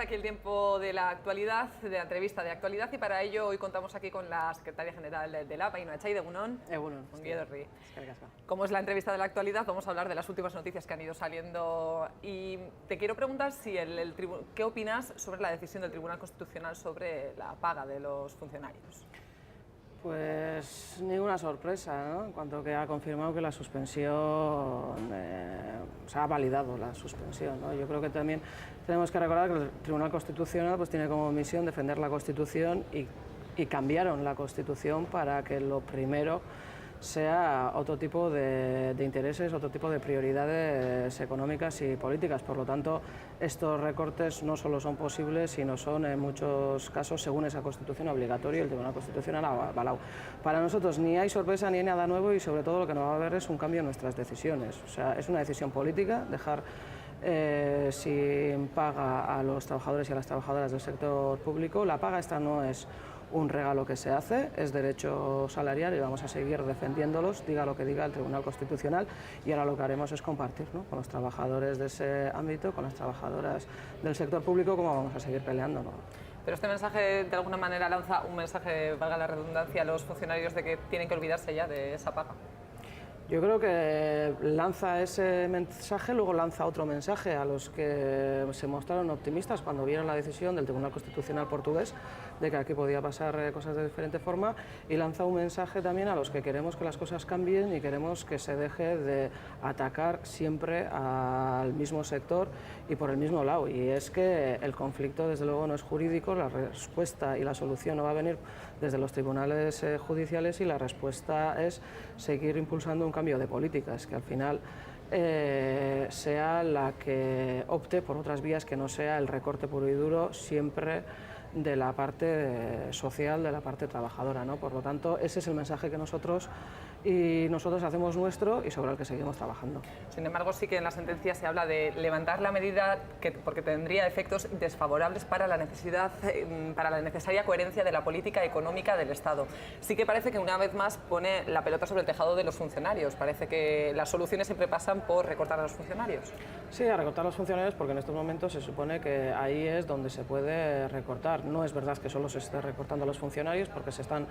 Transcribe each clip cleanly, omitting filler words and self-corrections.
Comienza aquí el tiempo de la actualidad, de la entrevista de actualidad, y para ello hoy contamos aquí con la secretaria general de la APA, Ainhoa Echai, Egunon. Egunon. Como es la entrevista de la actualidad, vamos a hablar de las últimas noticias que han ido saliendo y te quiero preguntar si ¿qué opinas sobre la decisión del Tribunal Constitucional sobre la paga de los funcionarios? Pues ninguna sorpresa, ¿no? En cuanto que ha confirmado que la suspensión, se ha validado la suspensión, ¿no? Yo creo que también tenemos que recordar que el Tribunal Constitucional pues tiene como misión defender la Constitución y cambiaron la Constitución para que lo primero sea otro tipo de intereses, otro tipo de prioridades económicas y políticas. Por lo tanto, estos recortes no solo son posibles, sino son en muchos casos, según esa Constitución, obligatorio, y el Tribunal Constitucional ha avalado. Para nosotros ni hay sorpresa ni hay nada nuevo, y sobre todo lo que no va a haber es un cambio en nuestras decisiones. O sea, es una decisión política dejar sin paga a los trabajadores y a las trabajadoras del sector público. La paga esta no es un regalo que se hace, es derecho salarial y vamos a seguir defendiéndolos, diga lo que diga el Tribunal Constitucional, y ahora lo que haremos es compartir, ¿no?, con los trabajadores de ese ámbito, con las trabajadoras del sector público, cómo vamos a seguir peleando, ¿no? Pero este mensaje de alguna manera lanza un mensaje, valga la redundancia, a los funcionarios de que tienen que olvidarse ya de esa paga. Yo creo que lanza ese mensaje, luego lanza otro mensaje a los que se mostraron optimistas cuando vieron la decisión del Tribunal Constitucional portugués de que aquí podía pasar cosas de diferente forma, y lanza un mensaje también a los que queremos que las cosas cambien y queremos que se deje de atacar siempre al mismo sector y por el mismo lado. Y es que el conflicto desde luego no es jurídico, la respuesta y la solución no va a venir desde los tribunales judiciales, y la respuesta es seguir impulsando un cambio de políticas que al final sea la que opte por otras vías que no sea el recorte puro y duro siempre de la parte social, de la parte trabajadora, ¿no? Por lo tanto, ese es el mensaje que nosotros hacemos nuestro y sobre el que seguimos trabajando. Sin embargo, sí que en la sentencia se habla de levantar la medida porque tendría efectos desfavorables para la necesaria coherencia de la política económica del Estado. Sí que parece que una vez más pone la pelota sobre el tejado de los funcionarios. Parece que las soluciones siempre pasan por recortar a los funcionarios. Sí, a recortar a los funcionarios, porque en estos momentos se supone que ahí es donde se puede recortar. No es verdad que solo se esté recortando a los funcionarios, porque se están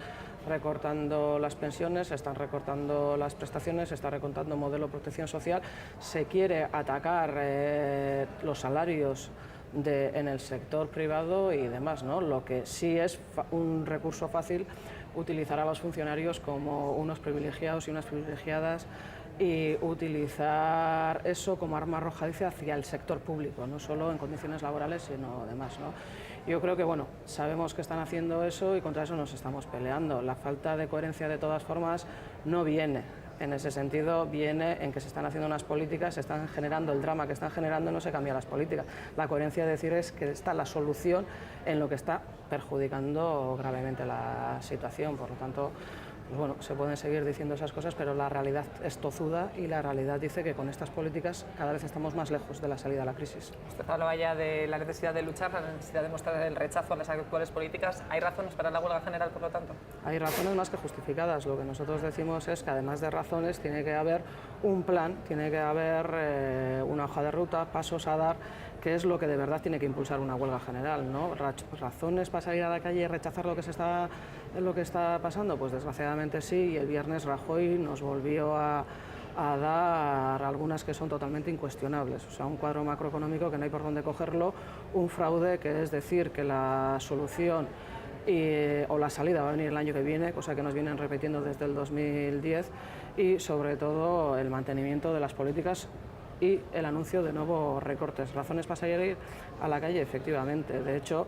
recortando las pensiones, se están recortando las prestaciones, se está recortando el modelo de protección social, se quiere atacar los salarios en el sector privado y demás, ¿no? Lo que sí es un recurso fácil utilizar a los funcionarios como unos privilegiados y unas privilegiadas, y utilizar eso como arma arrojadiza hacia el sector público, no solo en condiciones laborales, sino demás, ¿no? Yo creo que, bueno, sabemos que están haciendo eso y contra eso nos estamos peleando. La falta de coherencia, de todas formas, no viene en ese sentido, viene en que se están haciendo unas políticas, se están generando el drama que están generando y no se cambian las políticas. La coherencia de decir es que está la solución en lo que está perjudicando gravemente la situación. Por lo tanto, pues bueno, se pueden seguir diciendo esas cosas, pero la realidad es tozuda, y la realidad dice que con estas políticas cada vez estamos más lejos de la salida a la crisis. Usted hablaba ya de la necesidad de luchar, la necesidad de mostrar el rechazo a las actuales políticas. ¿Hay razones para la huelga general, por lo tanto? Hay razones más que justificadas. Lo que nosotros decimos es que, además de razones, tiene que haber un plan, tiene que haber una hoja de ruta, pasos a dar, que es lo que de verdad tiene que impulsar una huelga general, ¿no? ¿Razones para salir a la calle y rechazar lo que está pasando? Pues desgraciadamente sí, y el viernes Rajoy nos volvió a dar algunas que son totalmente incuestionables. O sea, un cuadro macroeconómico que no hay por dónde cogerlo, un fraude, que es decir que la solución o la salida va a venir el año que viene, cosa que nos vienen repitiendo desde el 2010, y sobre todo el mantenimiento de las políticas y el anuncio de nuevos recortes. ¿Razones para salir a la calle? Efectivamente. De hecho,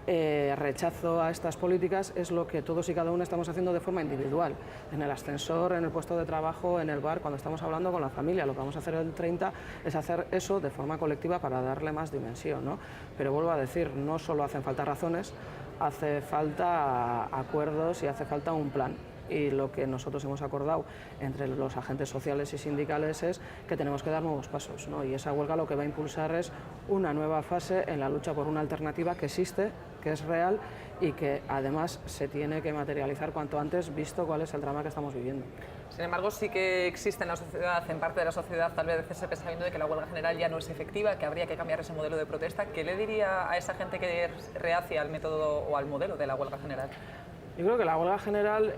rechazo a estas políticas es lo que todos y cada uno estamos haciendo de forma individual, en el ascensor, en el puesto de trabajo, en el bar, cuando estamos hablando con la familia. Lo que vamos a hacer el 30 es hacer eso de forma colectiva para darle más dimensión, ¿no? Pero vuelvo a decir, no solo hacen falta razones, hace falta acuerdos y hace falta un plan. Y lo que nosotros hemos acordado entre los agentes sociales y sindicales es que tenemos que dar nuevos pasos, ¿no? Y esa huelga lo que va a impulsar es una nueva fase en la lucha por una alternativa que existe que es real y que además se tiene que materializar cuanto antes, visto cuál es el drama que estamos viviendo. Sin embargo, sí que existe en la sociedad, en parte de la sociedad, tal vez ese pensamiento de que la huelga general ya no es efectiva, que habría que cambiar ese modelo de protesta. ¿Qué le diría a esa gente que es reacia al método o al modelo de la huelga general? Yo creo que la huelga general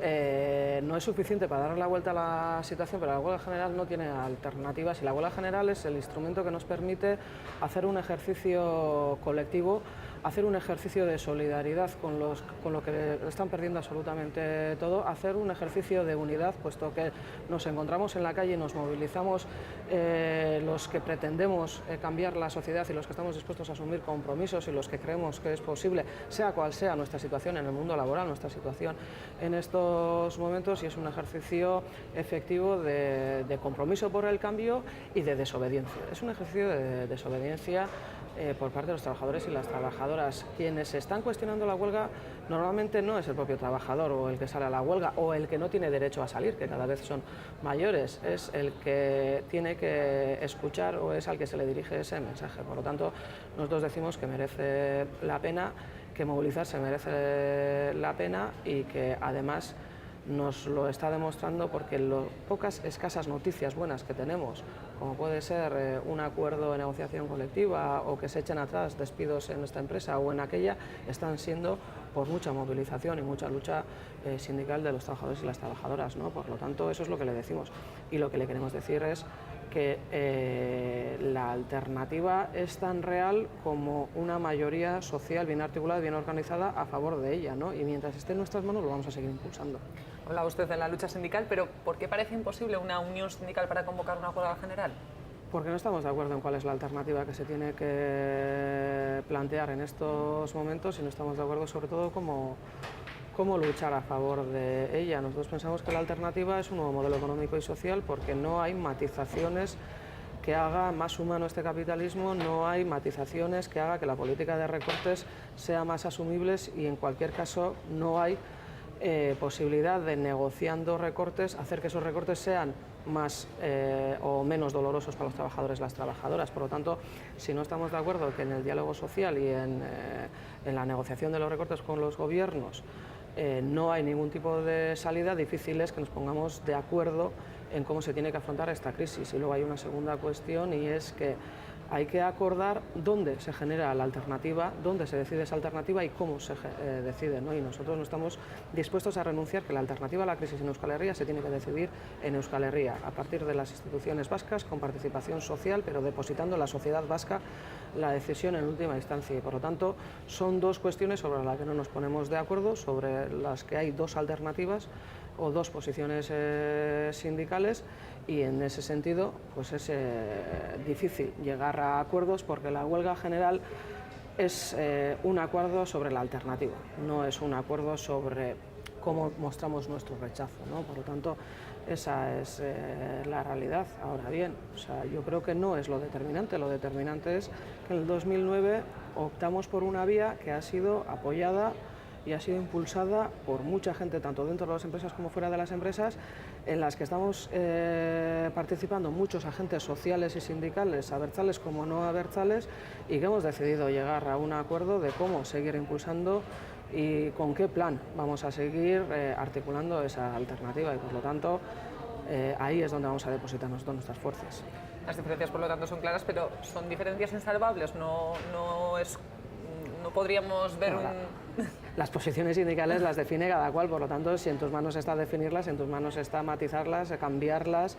no es suficiente para dar la vuelta a la situación, pero la huelga general no tiene alternativas y la huelga general es el instrumento que nos permite hacer un ejercicio colectivo, hacer un ejercicio de solidaridad con lo que están perdiendo absolutamente todo, hacer un ejercicio de unidad, puesto que nos encontramos en la calle y nos movilizamos los que pretendemos cambiar la sociedad y los que estamos dispuestos a asumir compromisos y los que creemos que es posible, sea cual sea nuestra situación en el mundo laboral, nuestra situación en estos momentos, y es un ejercicio efectivo de compromiso por el cambio y de desobediencia. Es un ejercicio de desobediencia por parte de los trabajadores y las trabajadoras. Quienes están cuestionando la huelga normalmente no es el propio trabajador o el que sale a la huelga o el que no tiene derecho a salir, que cada vez son mayores, es el que tiene que escuchar o es al que se le dirige ese mensaje. Por lo tanto, nosotros decimos que merece la pena, que movilizarse merece la pena y que además nos lo está demostrando porque las pocas escasas noticias buenas que tenemos, como puede ser un acuerdo de negociación colectiva o que se echen atrás despidos en esta empresa o en aquella, están siendo por mucha movilización y mucha lucha sindical de los trabajadores y las trabajadoras, ¿no? Por lo tanto, eso es lo que le decimos, y lo que le queremos decir es que la alternativa es tan real como una mayoría social bien articulada, bien organizada a favor de ella, ¿no? Y mientras esté en nuestras manos lo vamos a seguir impulsando. Hablaba usted de la lucha sindical, pero ¿por qué parece imposible una unión sindical para convocar una huelga general? Porque no estamos de acuerdo en cuál es la alternativa que se tiene que plantear en estos momentos y no estamos de acuerdo sobre todo cómo luchar a favor de ella. Nosotros pensamos que la alternativa es un nuevo modelo económico y social porque no hay matizaciones que haga más humano este capitalismo, no hay matizaciones que haga que la política de recortes sea más asumibles y en cualquier caso no hay posibilidad de, negociando recortes, hacer que esos recortes sean más o menos dolorosos para los trabajadores y las trabajadoras. Por lo tanto, si no estamos de acuerdo que en el diálogo social y en la negociación de los recortes con los gobiernos no hay ningún tipo de salida, difícil es que nos pongamos de acuerdo en cómo se tiene que afrontar esta crisis. Y luego hay una segunda cuestión y es que hay que acordar dónde se genera la alternativa, dónde se decide esa alternativa y cómo se decide, ¿no? Y nosotros no estamos dispuestos a renunciar que la alternativa a la crisis en Euskal Herria se tiene que decidir en Euskal Herria, a partir de las instituciones vascas, con participación social, pero depositando en la sociedad vasca la decisión en última instancia. Y por lo tanto, son dos cuestiones sobre las que no nos ponemos de acuerdo, sobre las que hay dos alternativas o dos posiciones sindicales, y en ese sentido pues es difícil llegar a acuerdos porque la huelga general es un acuerdo sobre la alternativa, no es un acuerdo sobre cómo mostramos nuestro rechazo, ¿no? Por lo tanto, esa es la realidad. Ahora bien, o sea, yo creo que no es lo determinante es que en el 2009 optamos por una vía que ha sido apoyada y ha sido impulsada por mucha gente, tanto dentro de las empresas como fuera de las empresas, en las que estamos participando muchos agentes sociales y sindicales, abertzales como no abertzales, y que hemos decidido llegar a un acuerdo de cómo seguir impulsando y con qué plan vamos a seguir articulando esa alternativa, y por lo tanto ahí es donde vamos a depositar nosotros nuestras fuerzas. Las diferencias, por lo tanto, son claras, pero son diferencias insalvables, no podríamos ver Las posiciones sindicales las define cada cual, por lo tanto, si en tus manos está definirlas, en tus manos está matizarlas, cambiarlas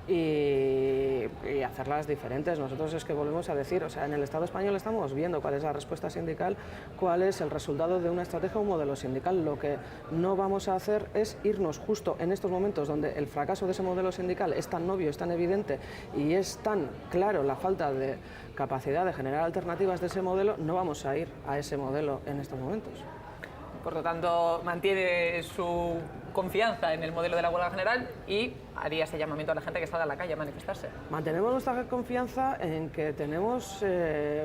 y hacerlas diferentes. Nosotros es que volvemos a decir, o sea, en el Estado español estamos viendo cuál es la respuesta sindical, cuál es el resultado de una estrategia o un modelo sindical. Lo que no vamos a hacer es irnos justo en estos momentos donde el fracaso de ese modelo sindical es tan obvio, es tan evidente y es tan claro la falta de capacidad de generar alternativas de ese modelo, no vamos a ir a ese modelo en estos momentos. Por lo tanto, mantiene su confianza en el modelo de la huelga general y haría ese llamamiento a la gente que salga a la calle a manifestarse. Mantenemos nuestra confianza en que tenemos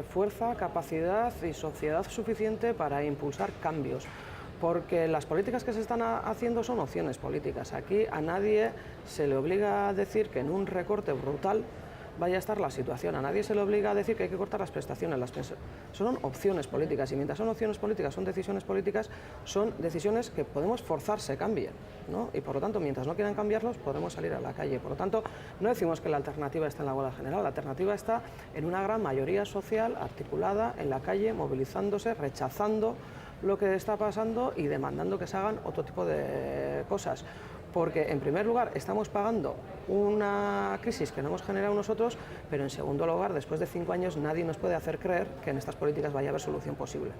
fuerza, capacidad y sociedad suficiente para impulsar cambios, porque las políticas que se están haciendo son opciones políticas. Aquí a nadie se le obliga a decir que en un recorte brutal vaya a estar la situación. A nadie se le obliga a decir que hay que cortar las prestaciones. Son opciones políticas, y mientras son opciones políticas, son decisiones políticas, son decisiones que podemos forzar se cambien, ¿no? Y por lo tanto, mientras no quieran cambiarlos, podemos salir a la calle. Por lo tanto, no decimos que la alternativa está en la huelga general, la alternativa está en una gran mayoría social articulada en la calle, movilizándose, rechazando lo que está pasando y demandando que se hagan otro tipo de cosas. Porque, en primer lugar, estamos pagando una crisis que no hemos generado nosotros, pero en segundo lugar, después de 5 años, nadie nos puede hacer creer que en estas políticas vaya a haber solución posible.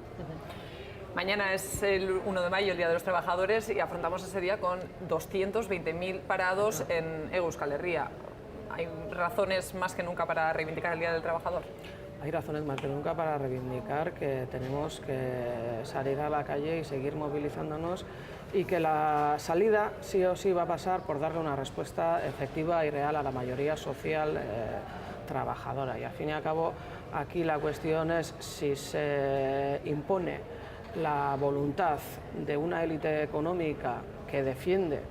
Mañana es el 1 de mayo, el Día de los Trabajadores, y afrontamos ese día con 220.000 parados en Euskal Herria. ¿Hay razones más que nunca para reivindicar el Día del Trabajador? Hay razones más que nunca para reivindicar que tenemos que salir a la calle y seguir movilizándonos, y que la salida sí o sí va a pasar por darle una respuesta efectiva y real a la mayoría social trabajadora. Y al fin y al cabo, aquí la cuestión es si se impone la voluntad de una élite económica que defiende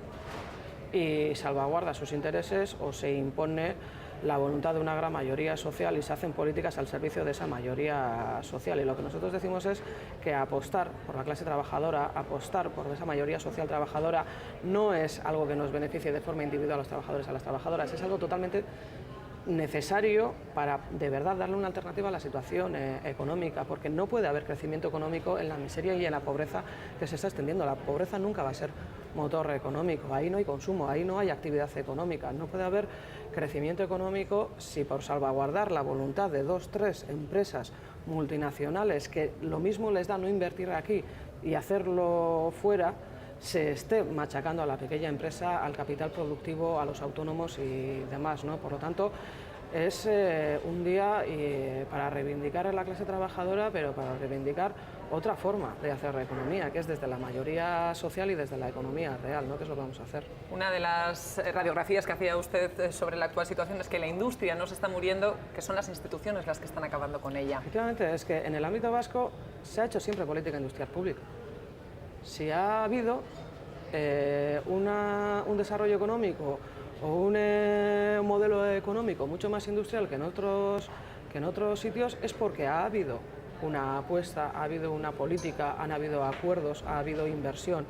y salvaguarda sus intereses, o se impone la voluntad de una gran mayoría social y se hacen políticas al servicio de esa mayoría social. Y lo que nosotros decimos es que apostar por la clase trabajadora, apostar por esa mayoría social trabajadora, no es algo que nos beneficie de forma individual a los trabajadores, a las trabajadoras, es algo totalmente necesario para de verdad darle una alternativa a la situación económica, porque no puede haber crecimiento económico en la miseria y en la pobreza que se está extendiendo. La pobreza nunca va a ser motor económico, ahí no hay consumo, ahí no hay actividad económica, no puede haber crecimiento económico si por salvaguardar la voluntad de 2 o 3 empresas multinacionales que lo mismo les da no invertir aquí y hacerlo fuera, se esté machacando a la pequeña empresa, al capital productivo, a los autónomos y demás, ¿no? Por lo tanto, es un día para reivindicar a la clase trabajadora, pero para reivindicar otra forma de hacer la economía, que es desde la mayoría social y desde la economía real, ¿no? Que es lo que vamos a hacer. Una de las radiografías que hacía usted sobre la actual situación es que la industria no se está muriendo, que son las instituciones las que están acabando con ella. Efectivamente, es que en el ámbito vasco se ha hecho siempre política industrial pública. Si ha habido un desarrollo económico o un modelo económico mucho más industrial que en otros sitios, es porque ha habido una apuesta, ha habido una política, han habido acuerdos, ha habido inversión,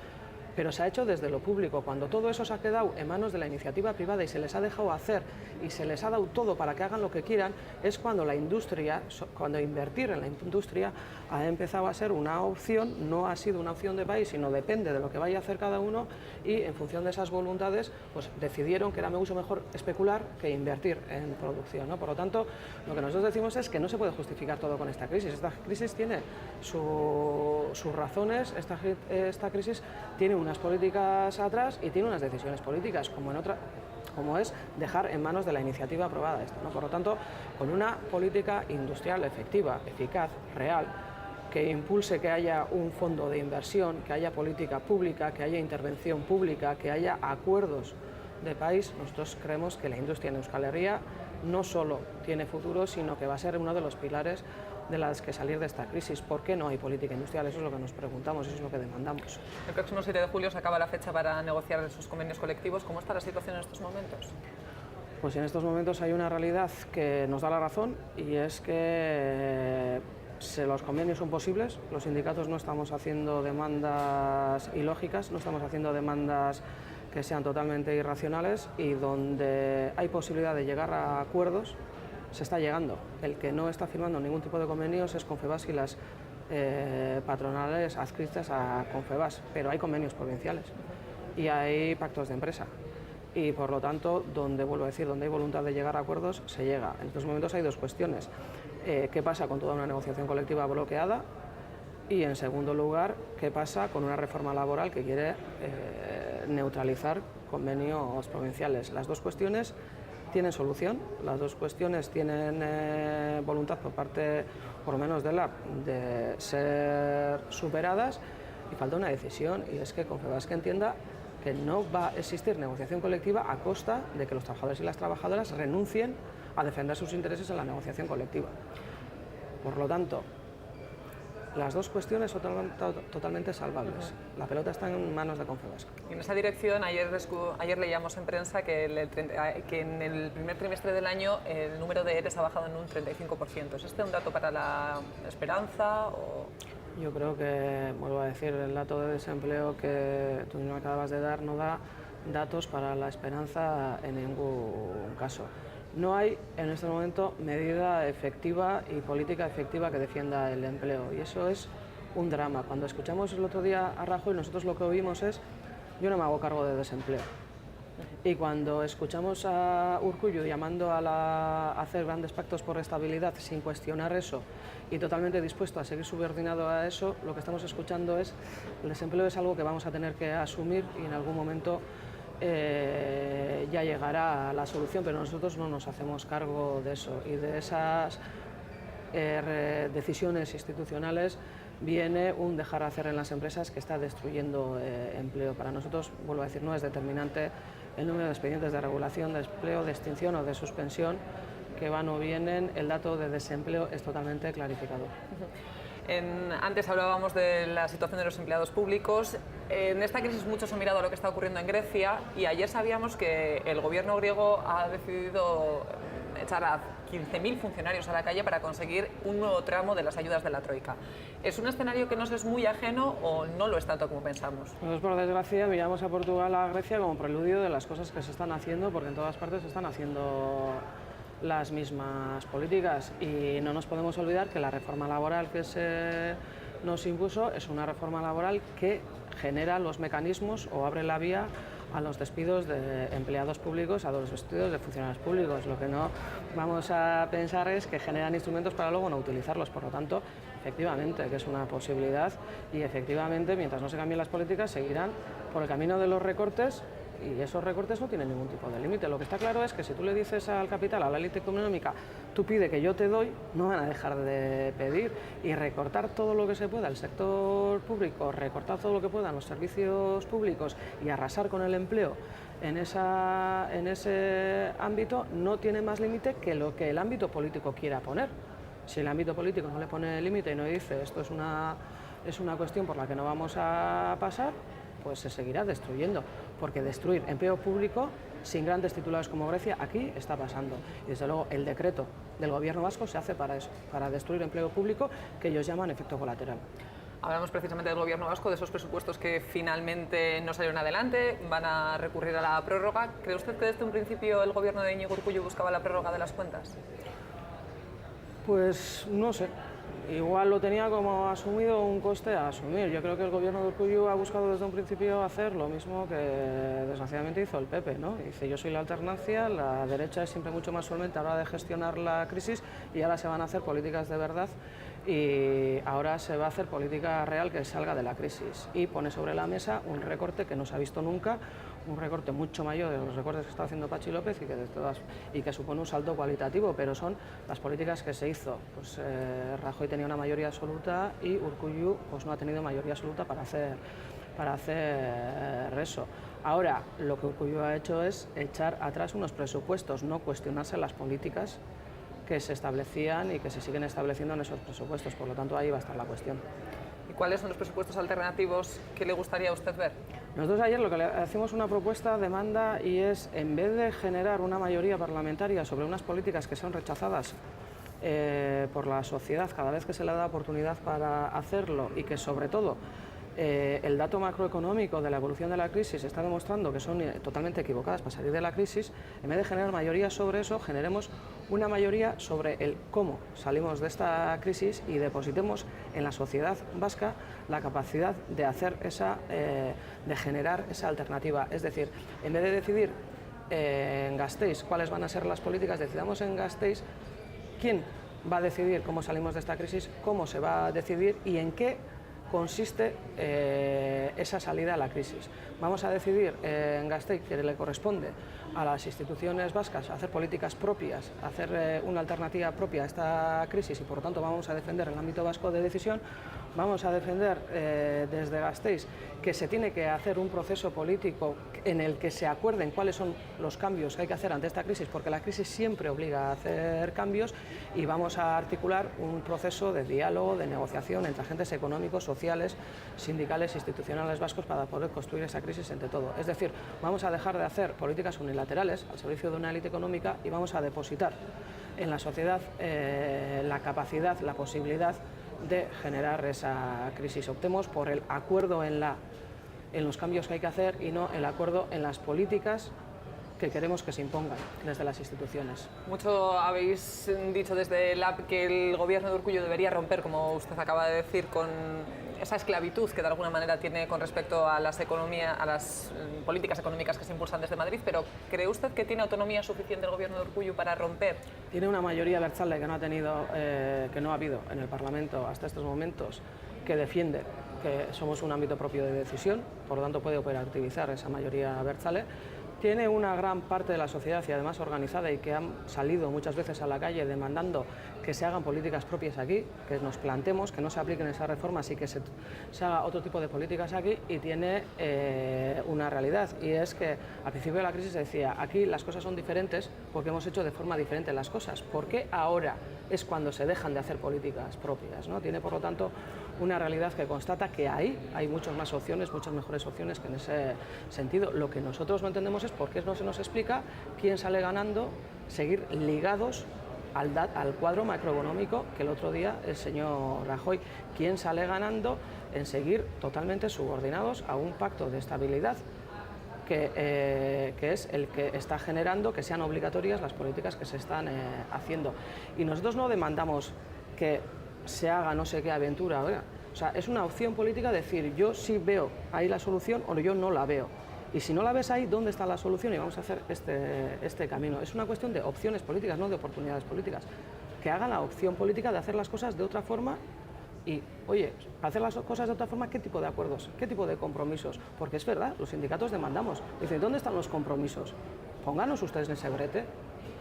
pero se ha hecho desde lo público. Cuando todo eso se ha quedado en manos de la iniciativa privada y se les ha dejado hacer y se les ha dado todo para que hagan lo que quieran, es cuando la industria, cuando invertir en la industria ha empezado a ser una opción, no ha sido una opción de país, sino depende de lo que vaya a hacer cada uno, y en función de esas voluntades pues decidieron que era mucho mejor especular que invertir en producción, ¿no? Por lo tanto, lo que nosotros decimos es que no se puede justificar todo con esta crisis. Esta crisis tiene sus razones, esta crisis tiene unas políticas atrás y tiene unas decisiones políticas, como es dejar en manos de la iniciativa aprobada esto, ¿no? Por lo tanto, con una política industrial efectiva, eficaz, real, que impulse que haya un fondo de inversión, que haya política pública, que haya intervención pública, que haya acuerdos de país, nosotros creemos que la industria en Euskal Herria no solo tiene futuro, sino que va a ser uno de los pilares de las que salir de esta crisis. ¿Por qué no hay política industrial? Eso es lo que nos preguntamos, eso es lo que demandamos. El próximo 7 de julio se acaba la fecha para negociar esos convenios colectivos. ¿Cómo está la situación en estos momentos? Pues en estos momentos hay una realidad que nos da la razón, y es que los convenios son posibles, los sindicatos no estamos haciendo demandas ilógicas, no estamos haciendo demandas que sean totalmente irracionales, y donde hay posibilidad de llegar a acuerdos se está llegando. El que no está firmando ningún tipo de convenios es Confebask y las patronales adscritas a Confebask, pero hay convenios provinciales y hay pactos de empresa, y por lo tanto, vuelvo a decir, donde hay voluntad de llegar a acuerdos se llega. En estos momentos hay 2 cuestiones: ¿qué pasa con toda una negociación colectiva bloqueada? Y en segundo lugar, ¿qué pasa con una reforma laboral que quiere neutralizar convenios provinciales? Las 2 cuestiones tienen solución, las 2 cuestiones tienen voluntad por parte, por lo menos, de ser superadas, y falta una decisión, y es que Confebask entienda que no va a existir negociación colectiva a costa de que los trabajadores y las trabajadoras renuncien a defender sus intereses en la negociación colectiva. Por lo tanto, las dos cuestiones son totalmente salvables. La pelota está en manos de Confebask. En esa dirección, ayer leíamos en prensa que en el primer trimestre del año el número de ERES ha bajado en un 35%. ¿Es este un dato para la esperanza? Yo creo que, vuelvo a decir, el dato de desempleo que tú me acabas de dar no da datos para la esperanza en ningún caso. No hay en este momento medida efectiva y política efectiva que defienda el empleo, y eso es un drama. Cuando escuchamos el otro día a Rajoy, nosotros lo que oímos es: yo no me hago cargo de desempleo. Y cuando escuchamos a Urkullu llamando a hacer grandes pactos por estabilidad sin cuestionar eso y totalmente dispuesto a seguir subordinado a eso, lo que estamos escuchando es: el desempleo es algo que vamos a tener que asumir y en algún momento ya llegará la solución, pero nosotros no nos hacemos cargo de eso, y de esas decisiones institucionales viene un dejar hacer en las empresas que está destruyendo empleo. Para nosotros, vuelvo a decir, no es determinante el número de expedientes de regulación de empleo, de extinción o de suspensión que van o vienen. El dato de desempleo es totalmente clarificador. Antes hablábamos de la situación de los empleados públicos. En esta crisis muchos han mirado a lo que está ocurriendo en Grecia, y ayer sabíamos que el gobierno griego ha decidido echar a 15.000 funcionarios a la calle para conseguir un nuevo tramo de las ayudas de la Troika. ¿Es un escenario que nos es muy ajeno o no lo es tanto como pensamos? Nosotros, por desgracia, miramos a Portugal, a Grecia como preludio de las cosas que se están haciendo, porque en todas partes se están haciendo las mismas políticas, y no nos podemos olvidar que la reforma laboral que se nos impuso es una reforma laboral que genera los mecanismos o abre la vía a los despidos de empleados públicos, a los despidos de funcionarios públicos. Lo que no vamos a pensar es que generan instrumentos para luego no utilizarlos. Por lo tanto, efectivamente, que es una posibilidad, y efectivamente, mientras no se cambien las políticas, seguirán por el camino de los recortes, y esos recortes no tienen ningún tipo de límite. Lo que está claro es que si tú le dices al capital, a la élite económica, tú pide que yo te doy, no van a dejar de pedir, y recortar todo lo que se pueda el sector público, recortar todo lo que puedan los servicios públicos y arrasar con el empleo en ese ámbito no tiene más límite que lo que el ámbito político quiera poner. Si el ámbito político no le pone límite y no dice esto es una cuestión por la que no vamos a pasar, pues se seguirá destruyendo, porque destruir empleo público sin grandes titulares como Grecia aquí está pasando. Y desde luego el decreto del gobierno vasco se hace para eso, para destruir empleo público, que ellos llaman efecto colateral. Hablamos precisamente del gobierno vasco, de esos presupuestos que finalmente no salieron adelante, van a recurrir a la prórroga. ¿Cree usted que desde un principio el gobierno de Iñigo Urkullu buscaba la prórroga de las cuentas? Pues no sé. Igual lo tenía como asumido, un coste a asumir. Yo creo que el gobierno de Urkullu ha buscado desde un principio hacer lo mismo que desgraciadamente hizo el PP, ¿no? Dice: yo soy la alternancia, la derecha es siempre mucho más solvente a la hora de gestionar la crisis, y ahora se van a hacer políticas de verdad, y ahora se va a hacer política real que salga de la crisis. Y pone sobre la mesa un recorte que no se ha visto nunca, un recorte mucho mayor de los recortes que está haciendo Patxi López, y que supone un salto cualitativo, pero son las políticas que se hizo. Pues Rajoy tenía una mayoría absoluta y Urkullu pues no ha tenido mayoría absoluta para hacer eso. Ahora, lo que Urkullu ha hecho es echar atrás unos presupuestos, no cuestionarse las políticas que se establecían y que se siguen estableciendo en esos presupuestos. Por lo tanto, ahí va a estar la cuestión. ¿Y cuáles son los presupuestos alternativos que le gustaría a usted ver? Nosotros ayer lo que le hacemos una propuesta de manda, y es, en vez de generar una mayoría parlamentaria sobre unas políticas que son rechazadas por la sociedad cada vez que se le da oportunidad para hacerlo, y que sobre todo el dato macroeconómico de la evolución de la crisis está demostrando que son totalmente equivocadas para salir de la crisis, en vez de generar mayoría sobre eso, generemos una mayoría sobre el cómo salimos de esta crisis y depositemos en la sociedad vasca la capacidad de hacer de generar esa alternativa. Es decir, en vez de decidir en Gasteiz cuáles van a ser las políticas, decidamos en Gasteiz quién va a decidir cómo salimos de esta crisis, cómo se va a decidir y en qué consiste esa salida a la crisis. Vamos a decidir en Gasteiz que le corresponde a las instituciones vascas a hacer políticas propias, a hacer una alternativa propia a esta crisis y por lo tanto vamos a defender el ámbito vasco de decisión, vamos a defender desde Gasteiz que se tiene que hacer un proceso político en el que se acuerden cuáles son los cambios que hay que hacer ante esta crisis, porque la crisis siempre obliga a hacer cambios y vamos a articular un proceso de diálogo, de negociación entre agentes económicos, sociales, sindicales, institucionales vascos para poder construir esa crisis entre todo. Es decir, vamos a dejar de hacer políticas unilaterales al servicio de una élite económica y vamos a depositar en la sociedad la capacidad, la posibilidad de generar esa crisis. Optemos por el acuerdo en los cambios que hay que hacer y no el acuerdo en las políticas que queremos que se impongan desde las instituciones. Mucho habéis dicho desde LAB que el gobierno de Urkullu debería romper, como usted acaba de decir, con esa esclavitud que de alguna manera tiene con respecto a las políticas económicas que se impulsan desde Madrid, pero ¿cree usted que tiene autonomía suficiente el gobierno de Urkullu para romper? Tiene una mayoría abertzale que no ha habido en el Parlamento hasta estos momentos, que defiende que somos un ámbito propio de decisión, por lo tanto puede operativizar esa mayoría abertzale. Tiene una gran parte de la sociedad y además organizada y que han salido muchas veces a la calle demandando que se hagan políticas propias aquí, que nos plantemos, que no se apliquen esas reformas y que se haga otro tipo de políticas aquí, y tiene una realidad, y es que al principio de la crisis se decía aquí las cosas son diferentes porque hemos hecho de forma diferente las cosas. ¿Por qué ahora es cuando se dejan de hacer políticas propias, ¿no? Tiene por lo tanto una realidad que constata que hay muchas más opciones, muchas mejores opciones que en ese sentido. Lo que nosotros no entendemos es por qué no se nos explica quién sale ganando seguir ligados al cuadro macroeconómico que el otro día el señor Rajoy, quién sale ganando en seguir totalmente subordinados a un pacto de estabilidad que es el que está generando que sean obligatorias las políticas que se están haciendo. Y nosotros no demandamos que se haga no sé qué aventura ahora. O sea, es una opción política decir yo sí veo ahí la solución o yo no la veo. Y si no la ves ahí, ¿dónde está la solución? Y vamos a hacer este camino. Es una cuestión de opciones políticas, no de oportunidades políticas. Que hagan la opción política de hacer las cosas de otra forma. Y, oye, para hacer las cosas de otra forma, ¿qué tipo de acuerdos? ¿Qué tipo de compromisos? Porque es verdad, los sindicatos demandamos. Dicen, ¿dónde están los compromisos? Pónganos ustedes en ese brete.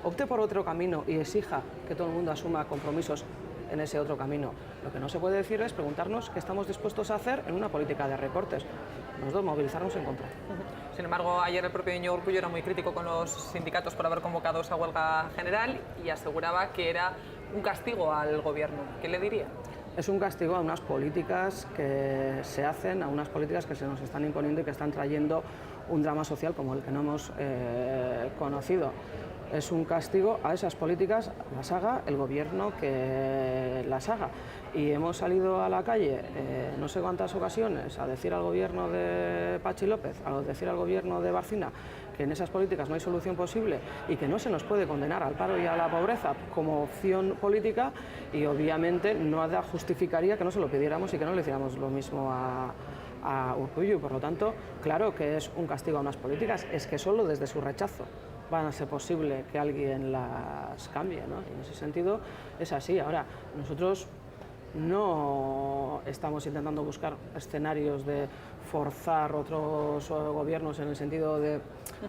Opte por otro camino y exija que todo el mundo asuma compromisos en ese otro camino. Lo que no se puede decir es preguntarnos qué estamos dispuestos a hacer en una política de recortes. Nosotros movilizarnos en contra. Sin embargo, ayer el propio Íñigo Urkullu era muy crítico con los sindicatos por haber convocado esa huelga general y aseguraba que era un castigo al gobierno. ¿Qué le diría? Es un castigo a unas políticas que se hacen, a unas políticas que se nos están imponiendo y que están trayendo un drama social como el que no hemos conocido. Es un castigo a esas políticas, las haga el gobierno que las haga. Y hemos salido a la calle no sé cuántas ocasiones a decir al gobierno de Patxi López, a decir al gobierno de Barcina que en esas políticas no hay solución posible y que no se nos puede condenar al paro y a la pobreza como opción política, y obviamente nada justificaría que no se lo pidiéramos y que no le hiciéramos lo mismo a Urkullu. Por lo tanto, claro que es un castigo a unas políticas, es que solo desde su rechazo van a ser posible que alguien las cambie, ¿no? Y en ese sentido es así. Ahora, nosotros no estamos intentando buscar escenarios de forzar otros gobiernos en el sentido de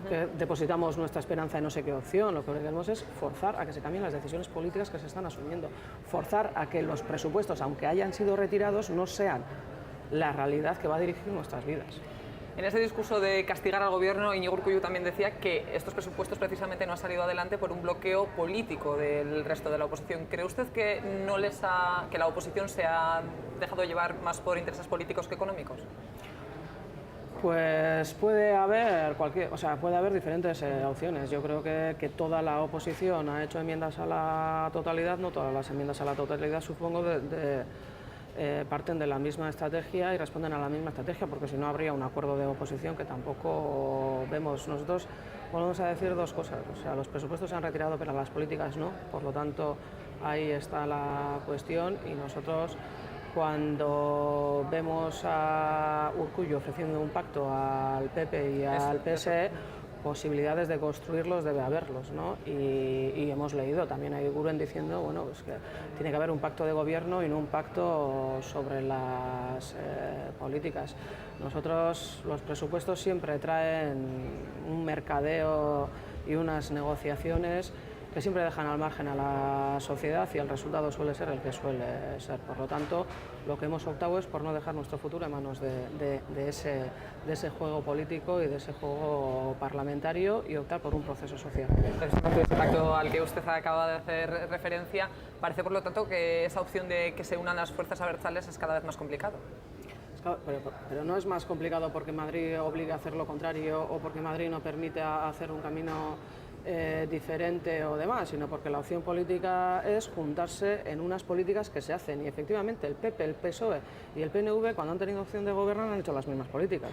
que depositamos nuestra esperanza en no sé qué opción. Lo que queremos es forzar a que se cambien las decisiones políticas que se están asumiendo, forzar a que los presupuestos, aunque hayan sido retirados, no sean la realidad que va a dirigir nuestras vidas. En ese discurso de castigar al gobierno, Íñigo Urkullu también decía que estos presupuestos precisamente no han salido adelante por un bloqueo político del resto de la oposición. ¿Cree usted que que la oposición se ha dejado llevar más por intereses políticos que económicos? Pues puede haber diferentes opciones. Yo creo que toda la oposición ha hecho enmiendas a la totalidad, no todas las enmiendas a la totalidad, supongo, parten de la misma estrategia y responden a la misma estrategia, porque si no habría un acuerdo de oposición que tampoco vemos. Nosotros volvemos a decir dos cosas, o sea, los presupuestos se han retirado pero las políticas no, por lo tanto ahí está la cuestión. Y nosotros, cuando vemos a Urkullu ofreciendo un pacto al PP y al PSE, posibilidades de construirlos debe haberlos, ¿no? Y hemos leído también a Eguiguren diciendo, bueno, pues que tiene que haber un pacto de gobierno y no un pacto sobre las políticas. Nosotros, los presupuestos siempre traen un mercadeo y unas negociaciones que siempre dejan al margen a la sociedad y el resultado suele ser el que suele ser. Por lo tanto, lo que hemos optado es por no dejar nuestro futuro en manos de ese juego político y de ese juego parlamentario y optar por un proceso social. Precisamente ese pacto al que usted acaba de hacer referencia, parece por lo tanto que esa opción de que se unan las fuerzas abertzales es cada vez más complicado. Pero no es más complicado porque Madrid obliga a hacer lo contrario o porque Madrid no permite hacer un camino diferente o demás, sino porque la opción política es juntarse en unas políticas que se hacen y efectivamente el PP, el PSOE y el PNV cuando han tenido opción de gobernar han hecho las mismas políticas.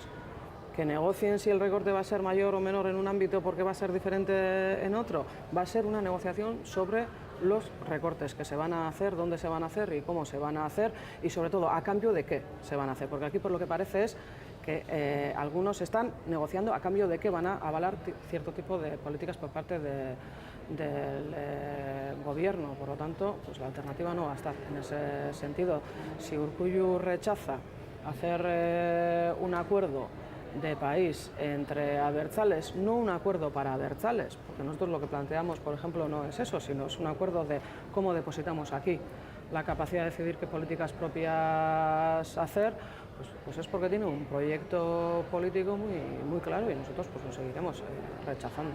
Que negocien si el recorte va a ser mayor o menor en un ámbito porque va a ser diferente en otro, va a ser una negociación sobre los recortes que se van a hacer, dónde se van a hacer y cómo se van a hacer y sobre todo a cambio de qué se van a hacer, porque aquí por lo que parece es que algunos están negociando a cambio de que van a avalar cierto tipo de políticas por parte del gobierno. Por lo tanto, pues la alternativa no va a estar en ese sentido. Si Urkullu rechaza hacer un acuerdo de país entre abertzales, no un acuerdo para abertzales, porque nosotros lo que planteamos, por ejemplo, no es eso, sino es un acuerdo de cómo depositamos aquí la capacidad de decidir qué políticas propias hacer, pues es porque tiene un proyecto político muy claro y nosotros pues lo seguiremos rechazando.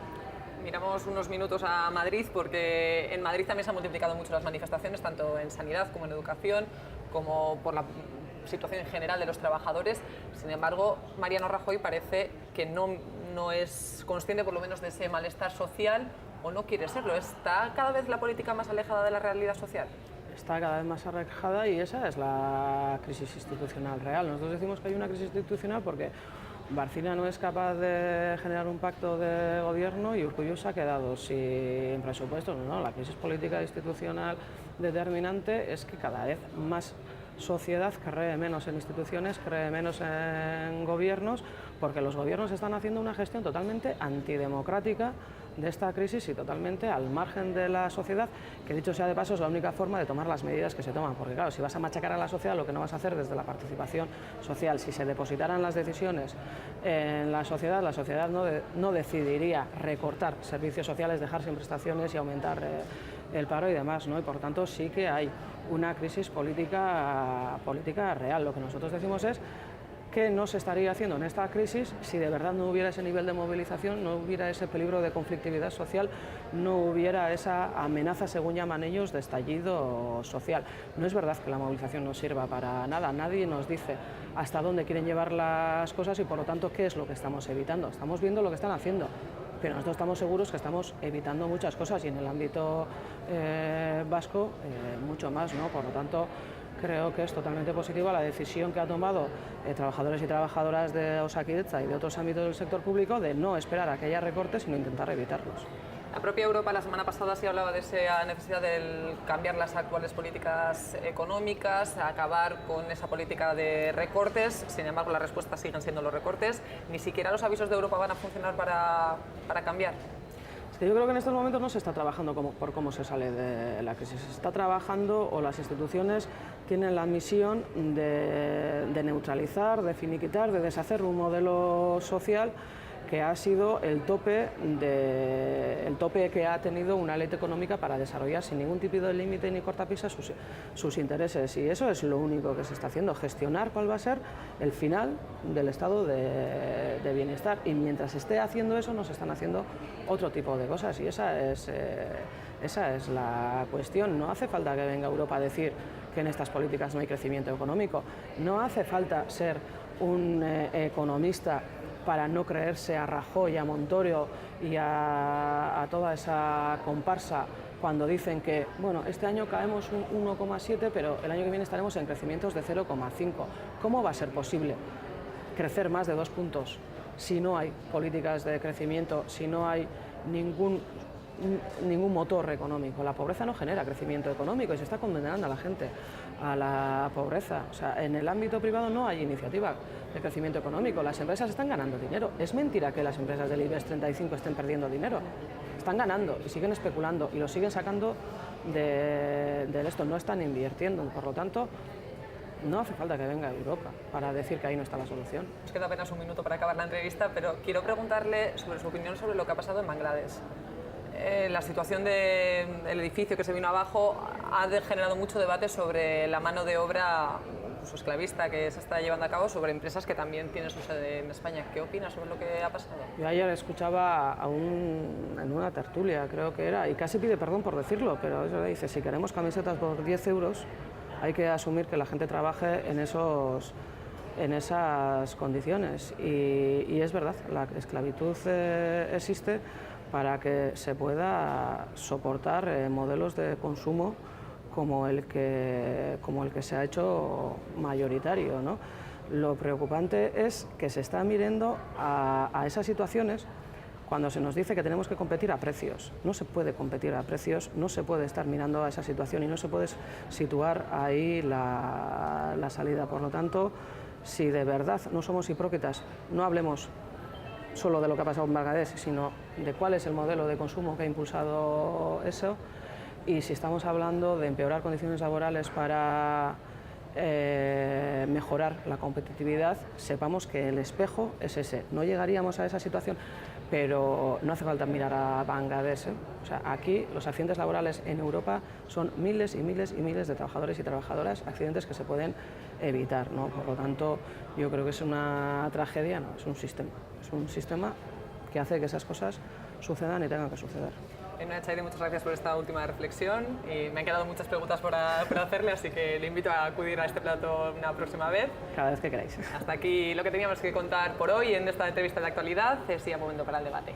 Miramos unos minutos a Madrid porque en Madrid también se han multiplicado mucho las manifestaciones, tanto en sanidad como en educación, como por la situación en general de los trabajadores. Sin embargo, Mariano Rajoy parece que no es consciente por lo menos de ese malestar social o no quiere serlo. ¿Está cada vez la política más alejada de la realidad social? Está cada vez más alejada y esa es la crisis institucional real. Nosotros decimos que hay una crisis institucional porque Barcina no es capaz de generar un pacto de gobierno y Urkullu se ha quedado sin presupuestos. No, la crisis política e institucional determinante es que cada vez más sociedad cree menos en instituciones, cree menos en gobiernos, porque los gobiernos están haciendo una gestión totalmente antidemocrática de esta crisis y totalmente al margen de la sociedad, que dicho sea de paso es la única forma de tomar las medidas que se toman, porque claro, si vas a machacar a la sociedad lo que no vas a hacer desde la participación social, si se depositaran las decisiones en la sociedad no decidiría recortar servicios sociales, dejar sin prestaciones y aumentar el paro y demás, ¿no? Y por tanto sí que hay una crisis política real. Lo que nosotros decimos es que no se estaría haciendo en esta crisis si de verdad no hubiera ese nivel de movilización, no hubiera ese peligro de conflictividad social, no hubiera esa amenaza, según llaman ellos, de estallido social. No es verdad que la movilización no sirva para nada, nadie nos dice hasta dónde quieren llevar las cosas y por lo tanto qué es lo que estamos evitando. Estamos viendo lo que están haciendo, pero nosotros estamos seguros que estamos evitando muchas cosas y en el ámbito vasco mucho más, ¿no? Por lo tanto, creo que es totalmente positiva la decisión que ha tomado trabajadores y trabajadoras de Osakidetza y de otros ámbitos del sector público de no esperar a que haya recortes, sino intentar evitarlos. La propia Europa la semana pasada sí hablaba de esa necesidad de cambiar las actuales políticas económicas, acabar con esa política de recortes. Sin embargo, la respuesta siguen siendo los recortes. Ni siquiera los avisos de Europa van a funcionar para cambiar. Yo creo que en estos momentos no se está trabajando por cómo se sale de la crisis. Se está trabajando o las instituciones tienen la misión de neutralizar, de finiquitar, de deshacer un modelo social que ha sido el tope que ha tenido una ley económica para desarrollar sin ningún tipo de límite ni cortapisa sus intereses. Y eso es lo único que se está haciendo, gestionar cuál va a ser el final del estado de bienestar. Y mientras esté haciendo eso, nos están haciendo otro tipo de cosas. Y esa es la cuestión. No hace falta que venga Europa a decir que en estas políticas no hay crecimiento económico. No hace falta ser un economista para no creerse a Rajoy, a Montoro y a toda esa comparsa cuando dicen que, bueno, este año caemos un 1,7, pero el año que viene estaremos en crecimientos de 0,5. ¿Cómo va a ser posible crecer más de 2 puntos si no hay políticas de crecimiento, si no hay ningún motor económico? La pobreza no genera crecimiento económico y se está condenando a la gente a la pobreza. O sea, en el ámbito privado no hay iniciativa de crecimiento económico. Las empresas están ganando dinero. Es mentira que las empresas del IBEX 35 estén perdiendo dinero. Están ganando y siguen especulando y lo siguen sacando de esto. No están invirtiendo. Por lo tanto, no hace falta que venga Europa para decir que ahí no está la solución. Nos queda apenas un minuto para acabar la entrevista, pero quiero preguntarle sobre su opinión sobre lo que ha pasado en Bangladesh. La situación del edificio que se vino abajo ha generado mucho debate sobre la mano de obra esclavista que se está llevando a cabo sobre empresas que también tienen su sede en España. ¿Qué opinas sobre lo que ha pasado? Yo ayer escuchaba en una tertulia, creo que era, y casi pide perdón por decirlo, pero eso dice, si queremos camisetas por 10 euros, hay que asumir que la gente trabaje en esas condiciones. Y es verdad, la esclavitud existe para que se pueda soportar modelos de consumo como el que se ha hecho mayoritario, ¿no? Lo preocupante es que se está mirando a esas situaciones cuando se nos dice que tenemos que competir a precios. No se puede competir a precios, no se puede estar mirando a esa situación y no se puede situar ahí la salida. Por lo tanto, si de verdad no somos hipócritas, no hablemos solo de lo que ha pasado en Bangladesh, sino de cuál es el modelo de consumo que ha impulsado eso. Y si estamos hablando de empeorar condiciones laborales para mejorar la competitividad, sepamos que el espejo es ese. No llegaríamos a esa situación, pero no hace falta mirar a Bangladesh, ¿eh? O sea, aquí los accidentes laborales en Europa son miles y miles y miles de trabajadores y trabajadoras, accidentes que se pueden evitar, ¿no? Por lo tanto, yo creo que es una tragedia, no, es un sistema que hace que esas cosas sucedan y tengan que suceder. Echaide, muchas gracias por esta última reflexión y me han quedado muchas preguntas por hacerle, así que le invito a acudir a este plato una próxima vez. Cada vez que queráis. Hasta aquí lo que teníamos que contar por hoy en esta entrevista de actualidad. Es ya momento para el debate.